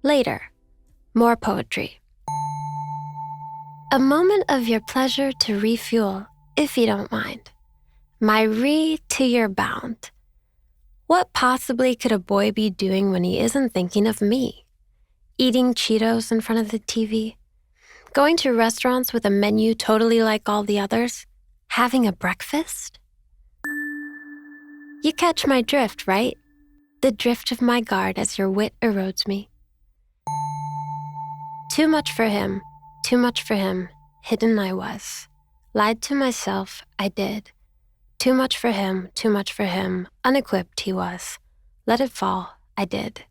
Later, more poetry. A moment of your pleasure to refuel, if you don't mind. My to your bound. What possibly could a boy be doing when he isn't thinking of me? Eating Cheetos in front of the TV? Going to restaurants with a menu totally like all the others? Having a breakfast? You catch my drift, right? The drift of my guard as your wit erodes me. Too much for him, hidden I was. Lied to myself, I did. Too much for him, unequipped he was. Let it fall, I did.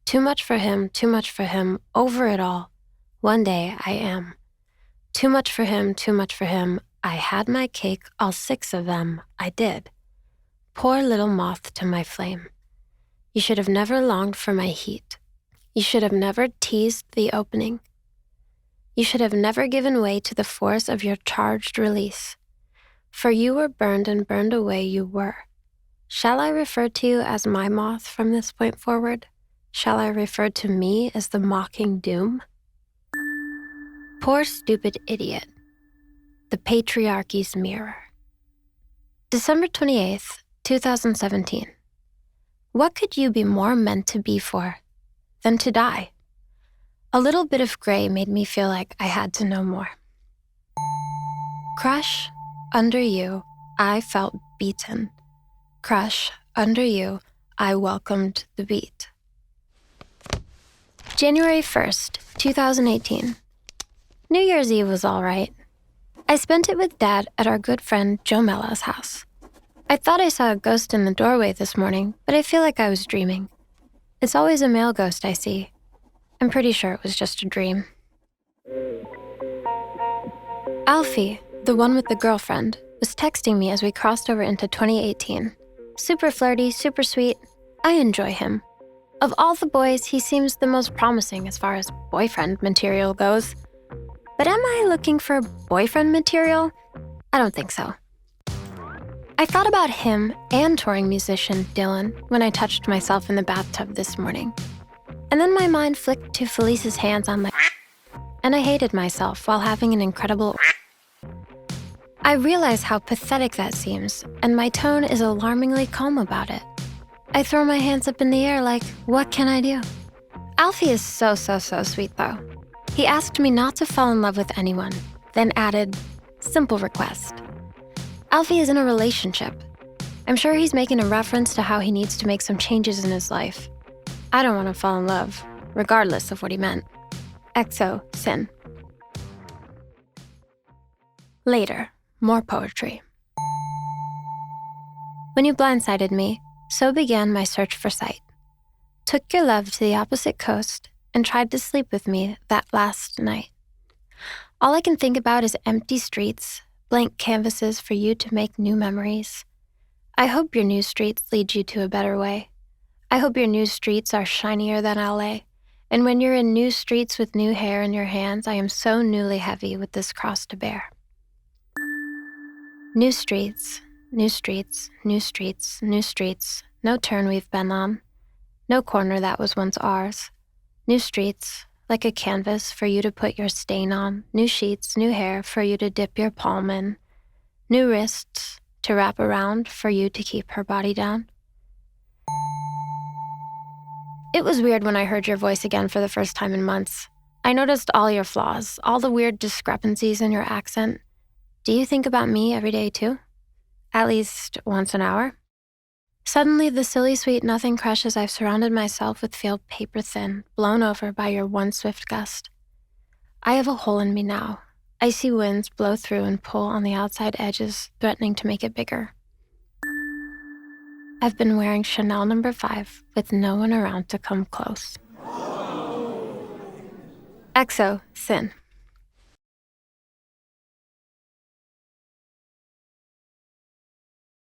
Too much for him, over it all. One day I am. Too much for him, I had my cake, all 6 of them, I did. Poor little moth to my flame. You should have never longed for my heat. You should have never teased the opening. You should have never given way to the force of your charged release. For you were burned and burned away you were. Shall I refer to you as my moth from this point forward? Shall I refer to me as the mocking doom? Poor stupid idiot. The patriarchy's mirror. December 28th, 2017. What could you be more meant to be for than to die? A little bit of gray made me feel like I had to know more. Crush, under you, I felt beaten. Crush, under you, I welcomed the beat. January 1st, 2018. New Year's Eve was all right. I spent it with Dad at our good friend Joe Mella's house. I thought I saw a ghost in the doorway this morning, but I feel like I was dreaming. It's always a male ghost I see. I'm pretty sure it was just a dream. Alfie, the one with the girlfriend, was texting me as we crossed over into 2018. Super flirty, super sweet. I enjoy him. Of all the boys, he seems the most promising as far as boyfriend material goes. But am I looking for boyfriend material? I don't think so. I thought about him and touring musician Dylan when I touched myself in the bathtub this morning. And then my mind flicked to Felice's hands on my and I hated myself while having an incredible I realize how pathetic that seems, and my tone is alarmingly calm about it. I throw my hands up in the air like, what can I do? Alfie is so sweet though. He asked me not to fall in love with anyone, then added, simple request. Alfie is in a relationship. I'm sure he's making a reference to how he needs to make some changes in his life. I don't want to fall in love, regardless of what he meant. XO, Sin. Later, more poetry. When you blindsided me, so began my search for sight. Took your love to the opposite coast and tried to sleep with me that last night. All I can think about is empty streets, blank canvases for you to make new memories. I hope your new streets lead you to a better way. I hope your new streets are shinier than LA. And when you're in new streets with new hair in your hands, I am so newly heavy with this cross to bear. New streets, new streets, new streets, new streets, no turn we've been on, no corner that was once ours. New streets, like a canvas for you to put your stain on, new sheets, new hair for you to dip your palm in, new wrists to wrap around for you to keep her body down. It was weird when I heard your voice again for the first time in months. I noticed all your flaws, all the weird discrepancies in your accent. Do you think about me every day too? At least once an hour? Suddenly, the silly, sweet nothing crushes I've surrounded myself with feel paper thin, blown over by your one swift gust. I have a hole in me now. Icy winds blow through and pull on the outside edges, threatening to make it bigger. I've been wearing Chanel No. 5 with no one around to come close. XO, Sin.